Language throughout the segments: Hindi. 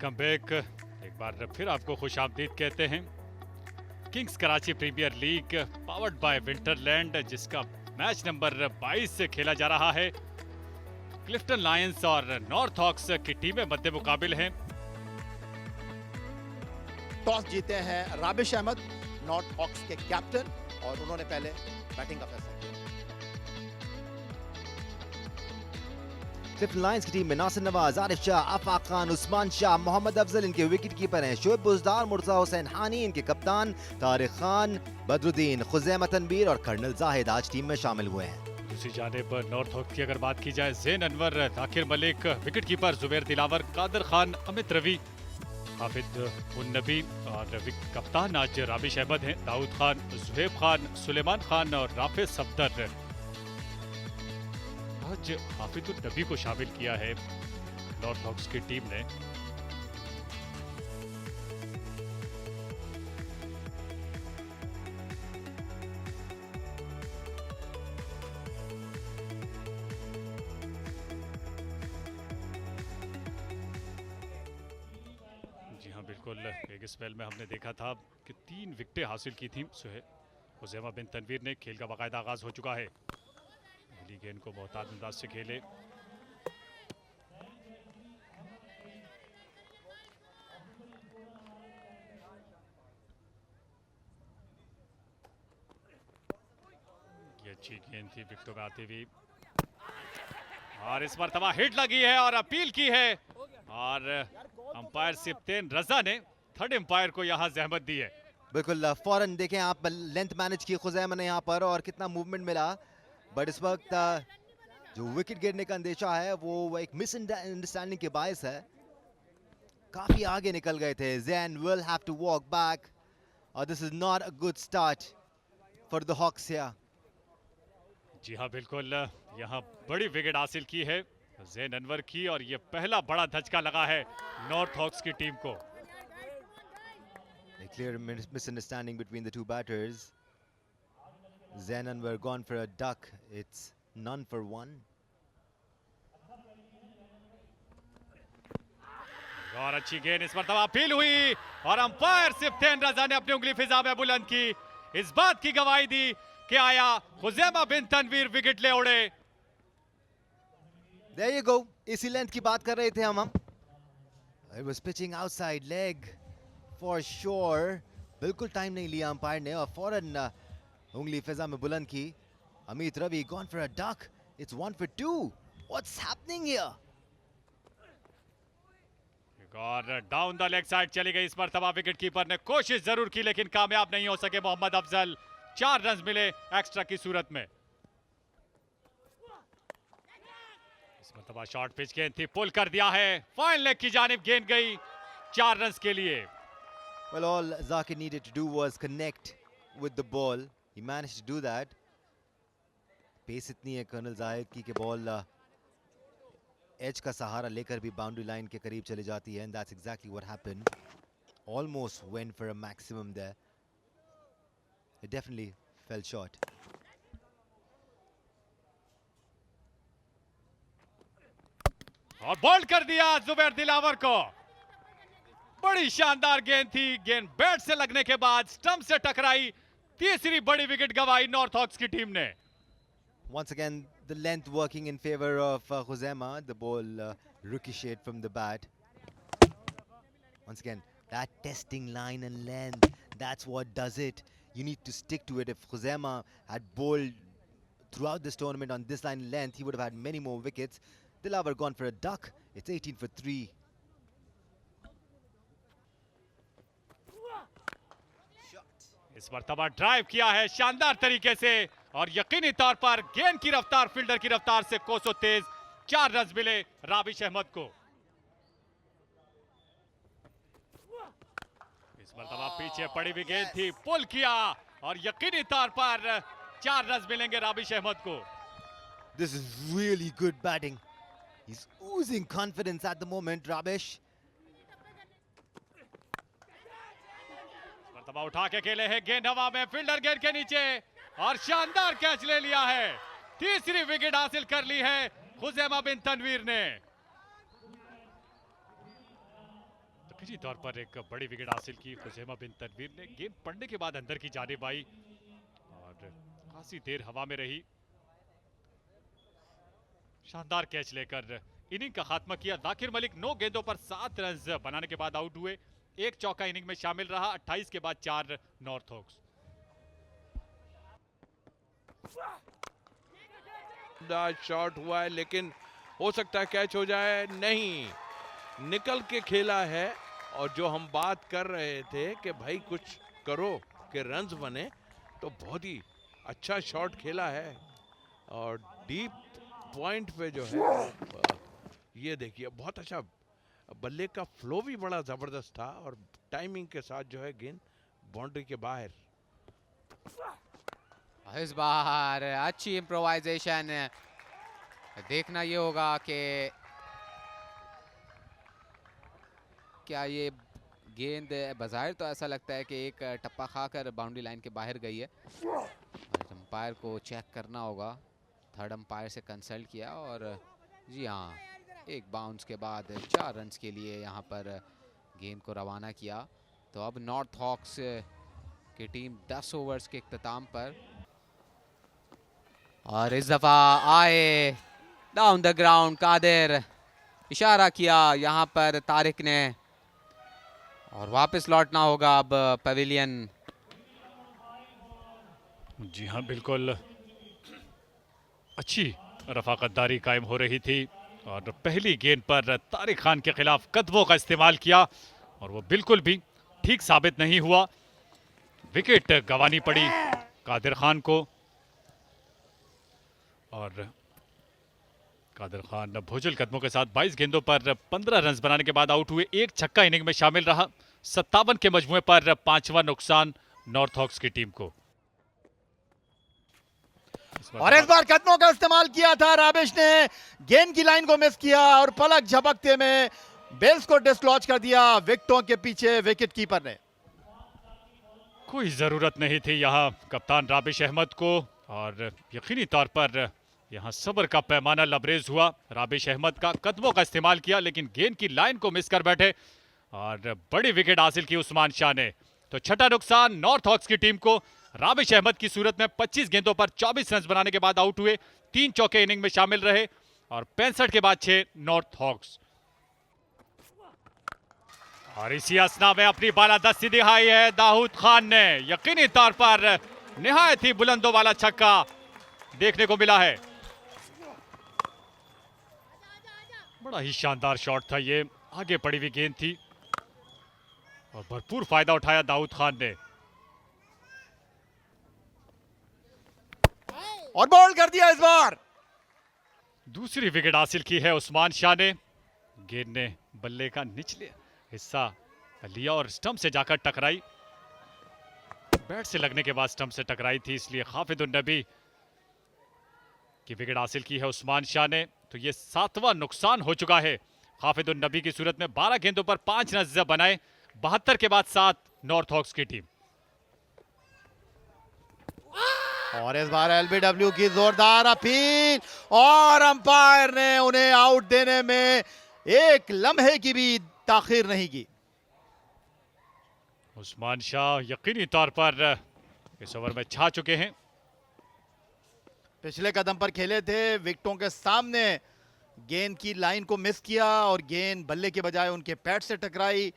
Welcome back. एक बार फिर आपको खुश आमदीद कहते हैं। Kings Karachi premier league powered by Winterland, जिसका मैच नंबर 22 से खेला जा रहा है। क्लिफ्टन लायंस और नॉर्थ हॉक्स की टीमें मध्य मुकाबिल हैं। टॉस जीते हैं राबिश अहमद, नॉर्थ हॉक्स के कैप्टन, और उन्होंने पहले बैटिंग का फैसला किया। क्लिफ्टन लायंस की टीम में नासिर नवाज, आरिफ शाह, आफाक खान, उस्मान शाह, मोहम्मद अफजल इनके विकेट कीपर हैं। शोएब बुजदार, मुर्जा हुसैन हानी इनके कप्तान, तारिक खान, बदरुद्दीन, खुजैमा तनवीर और कर्नल जाहिद आज टीम में शामिल हुए हैं। दूसरी जानिब नॉर्थ हॉक्स की अगर बात की जाए, ज़ैन अनवर, ताकिर मलिक, विकेट कीपर जुबैर दिलावर, कादर खान, अमित रवि, हाफिज उन नबी और कप्तान आज राबिश अहमद हैं। दाऊद खान, जुहैब खान, सुलेमान खान और राफे सफदर। आज हाफिज उन नबी को शामिल किया है नॉर्थ हॉक्स की टीम ने। जी हाँ, बिल्कुल। एक स्पेल में हमने देखा था कि 3 विकेटें हासिल की थी हुज़ैमा बिन तनवीर ने। खेल का बाकायदा आगाज हो चुका है। पहली गेंद को मोहतात अंदाज से खेले। ये अच्छी गेंद थी विकेटों में आती हुई, और इस मरतबा हिट लगी है और अपील की है, और अंपायर सिप्तेन रजा ने थर्ड अंपायर को यहां जहमत दी है। बिल्कुल फौरन देखें आप, लेंथ मैनेज की खुजैमा ने यहाँ पर और कितना मूवमेंट मिला। बट इस वक्त जो विकेट गिरने का अंदेशा है वो एक मिसअंडरस्टैंडिंग के बायस है। काफी आगे निकल गए थे। Zain will have to walk back, और this is not a good start for the hawks here. जी हाँ, बिल्कुल। यहाँ बड़ी विकेट हासिल की है ज़ैन अनवर की, और ये पहला बड़ा धचका लगा है नॉर्थ हॉक्स की टीम को। A clear misunderstanding between the two batters. Zain Anwar gone for a duck. It's none for one. और अच्छी गेंद इस मरतबा अपील हुई, और अंपायर सिप्तेन रजा ने अपनी उंगली फिजा में बुलंद की, इस बात की गवाही दी कि आया हुज़ैमा बिन तनवीर विकेट ले उड़े। There you go. इसी लेंथ की बात कर रहे थे हम। It was pitching outside leg for sure. बिल्कुल टाइम नहीं लिया अंपायर ने, और फौरन उंगली फिजा में बुलंद की। Amit Ravi gone for a duck. It's 1 for 2. What's happening here? और डाउन द लेग साइड चली गई इस मरतबा। विकेट कीपर ने कोशिश जरूर की लेकिन कामयाब नहीं हो सके मोहम्मद अफजल। 4 रन मिले एक्स्ट्रा की सूरत में। इस मरतबा शॉर्ट पिच गेंद थी, पुल कर दिया है। फाइन लेग की जानिब गेंद गई 4 रन के लिए। Well, all Zakir needed to do was connect with the ball. He managed to do that. Pace इतनी है कर्नल जाहिद की कि बॉल एज का सहारा लेकर भी बाउंड्री लाइन के करीब चली जाती है, and that's exactly what happened. Almost went for a maximum there. It definitely fell short. और बोल्ड कर दिया जुबैर दिलावर को। बड़ी शानदार गेंद थी। गेंद बैट से लगने के बाद स्टंप से टकराई। तीसरी बड़ी विकेट गंवाई नॉर्थ हॉक्स की टीम ने। Once again, the length working in favor of Khuzaima. The ball ricocheted from the bat. Once again, that testing line and length, that's what does it. You need to stick to it. If Khuzaima had bowled throughout this tournament on this line and length, he would have had many more wickets. Dilaver gone for a duck. It's 18 for 3. इस मरतबा ड्राइव किया है शानदार तरीके से, और यकीनी तौर पर गेंद की रफ्तार फील्डर की रफ्तार से कोसों तेज। 4 रन मिले राबिश अहमद को। इस मरतबा पीछे पड़ी हुई गेंद थी, पुल किया, और यकीनी तौर पर 4 रन मिलेंगे राबिश अहमद को। This is really good batting. He's oozing confidence at the moment, Rabish. मरतबा उठा के खेले हैं, गेंद हवा में, फील्डर गेंद के नीचे, और शानदार कैच ले लिया है। तीसरी विकेट हासिल कर ली है हुज़ैमा बिन तनवीर ने। यकीनी तौर पर एक बड़ी विकेट हासिल की खुजैमा बिन तनवीर ने। गेंद पड़ने के बाद अंदर की जानिब आई और काफी देर हवा में रही। शानदार कैच लेकर इनिंग का खात्मा किया जाकिर मलिक। 9 गेंदों पर 7 रन बनाने के बाद आउट हुए। एक चौका इनिंग में शामिल रहा। 28 के बाद 4 नॉर्थ हॉक्स। शॉट हुआ है लेकिन हो सकता है कैच हो जाए। नहीं, निकल के खेला है। और जो हम बात कर रहे थे कि भाई कुछ करो कि रन्स बने, तो बहुत ही अच्छा शॉट खेला है और डीप पॉइंट पे जो है ये देखिए बहुत अच्छा। बल्ले का फ्लो भी बड़ा जबरदस्त था और टाइमिंग के साथ जो है गेंद बाउंड्री के बाहर। इस बार अच्छी इम्प्रोवाइजेशन। देखना ये होगा कि क्या ये गेंद बज़ाहिर तो ऐसा लगता है कि एक टप्पा खाकर बाउंड्री लाइन के बाहर गई है। अंपायर को चेक करना होगा। थर्ड अंपायर से कंसल्ट किया और जी हाँ, एक बाउंस के बाद 4 रन्स के लिए यहाँ पर गेंद को रवाना किया। तो अब नॉर्थ हॉक्स की टीम 10 ओवर्स के इख्तिताम पर, और इस दफा आए डाउन द ग्राउंड। कादिर इशारा किया यहाँ पर तारिक ने, और वापस लौटना होगा अब पवेलियन। जी हाँ, बिल्कुल अच्छी रफाकतदारी कायम हो रही थी और पहली गेंद पर तारिक खान के खिलाफ कदमों का इस्तेमाल किया और वो बिल्कुल भी ठीक साबित नहीं हुआ। विकेट गंवानी पड़ी कादिर खान को और कादिर खान भोजल कदमों के साथ 22 गेंदों पर 15 रन बनाने के बाद आउट हुए। एक छक्का इनिंग में शामिल रहा। 57 के मजमुए पर 5वां नुकसान नॉर्थ हॉक्स की टीम को। और इस बार कदमों का इस्तेमाल किया था राबिश ने। गेंद की लाइन को मिस किया और पलक झपकते में बेल्स को डिसलॉज कर दिया विकेटों के पीछे विकेट कीपर ने। कोई जरूरत नहीं थी यहां कप्तान राबिश अहमद को और यकीनी तौर पर यहां सब्र का पैमाना लबरेज हुआ। राबिश अहमद का कदमों का इस्तेमाल किया लेकिन गेंद की लाइन को मिस कर बैठे और बड़ी विकेट हासिल की उस्मान शाह ने। तो छठा नुकसान नॉर्थ हॉक्स की टीम को। राबिश अहमद की सूरत में 25 गेंदों पर 24 रन बनाने के बाद आउट हुए। 3 चौके इनिंग में शामिल रहे और 65 के बाद 6 नॉर्थ हॉक्स। और इसी असना में अपनी बालादस्ती दिखाई है दाऊद खान ने। यकीनी तौर पर निहायत ही बुलंदों वाला छक्का देखने को मिला है। बड़ा ही शानदार शॉट था ये। आगे पड़ी हुई गेंद थी और भरपूर फायदा उठाया दाऊद खान ने और बॉल कर दिया। इस बार दूसरी विकेट हासिल की है उस्मान शाह ने। गेंद ने बल्ले का निचले हिस्सा लिया और स्टंप से जाकर टकराई। बैट से लगने के बाद स्टंप से टकराई थी, इसलिए हाफिजुन नबी की विकेट हासिल की है उस्मान शाह ने। तो ये 7वां नुकसान हो चुका है हाफिजुन नबी की सूरत में। 12 गेंदों पर 5 रन बनाए। 72 के बाद 7 नॉर्थ हॉक्स की टीम। और इस बार एलबीडब्ल्यू की जोरदार अपील और अंपायर ने उन्हें आउट देने में एक लम्हे की भी ताखीर नहीं की। उस्मान शाह यकीनी तौर पर इस ओवर में छा चुके हैं। पिछले कदम पर खेले थे, विकेटों के सामने गेंद की लाइन को मिस किया और गेंद बल्ले के बजाय उनके पैड से टकराई।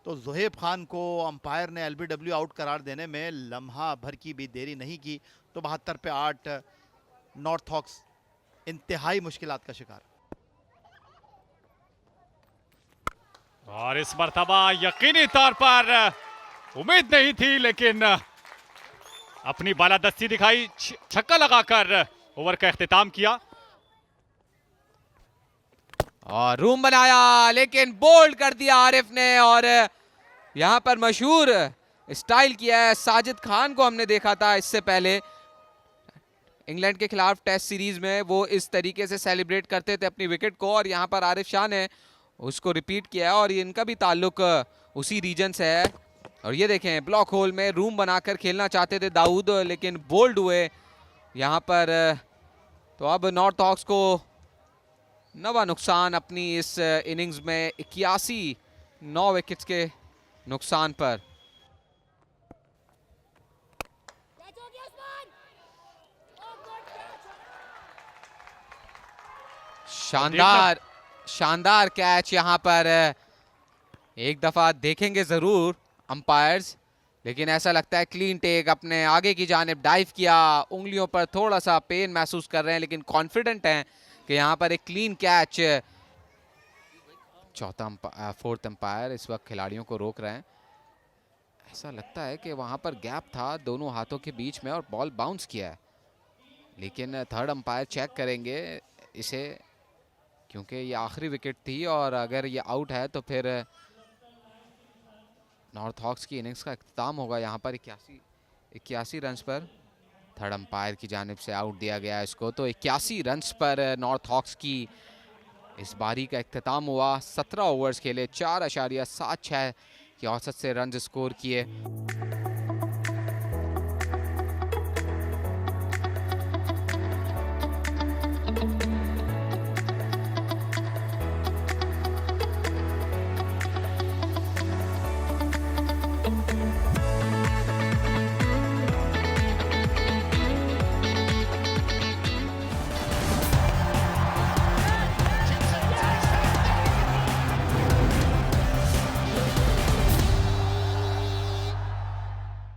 तो जोहेब खान को अंपायर ने एलबीडब्ल्यू आउट करार देने में लम्हा भर की भी देरी नहीं की। तो 72 पे 8 नॉर्थ हॉक्स इंतहाई मुश्किलात का शिकार। और इस मर्तबा यकीनी तौर पर उम्मीद नहीं थी लेकिन अपनी बालादस्ती दिखाई। छक्का लगाकर ओवर का इख्तिताम किया और रूम बनाया लेकिन बोल्ड कर दिया आरिफ ने। और यहां पर मशहूर स्टाइल किया है साजिद खान को। हमने देखा था इससे पहले इंग्लैंड के खिलाफ टेस्ट सीरीज में, वो इस तरीके से सेलिब्रेट करते थे अपनी विकेट को। और यहां पर आरिफ शाह ने उसको रिपीट किया और इनका भी ताल्लुक उसी रीजन से है। और ये देखें, ब्लॉक होल में रूम बनाकर खेलना चाहते थे दाऊद लेकिन बोल्ड हुए यहाँ पर। तो अब नॉर्थ हॉक्स को 9वां नुकसान अपनी इस इनिंग्स में। 81 9 विकेट्स के नुकसान पर। शानदार कैच यहां पर। एक दफा देखेंगे जरूर अंपायर्स, लेकिन ऐसा लगता है क्लीन टेक, अपने आगे की जानिब डाइव किया, उंगलियों पर थोड़ा सा पेन महसूस कर रहे हैं लेकिन कॉन्फिडेंट हैं कि यहां पर एक क्लीन कैच। फोर्थ अंपायर इस वक्त खिलाड़ियों को रोक रहे हैं। ऐसा लगता है कि वहां पर गैप था दोनों हाथों के बीच में और बॉल बाउंस किया है, लेकिन थर्ड अंपायर चेक करेंगे इसे, क्योंकि ये आखिरी विकेट थी और अगर ये आउट है तो फिर नॉर्थ हॉक्स की इनिंग्स का इख्तिताम होगा। यहाँ पर 81 रन्स पर थर्ड अंपायर की जानिब से आउट दिया गया इसको, तो 81 रन्स पर नॉर्थ हॉक्स की इस बारी का इख्तिताम हुआ। 17 ओवर्स खेले, 4.76 की औसत से रन स्कोर किए।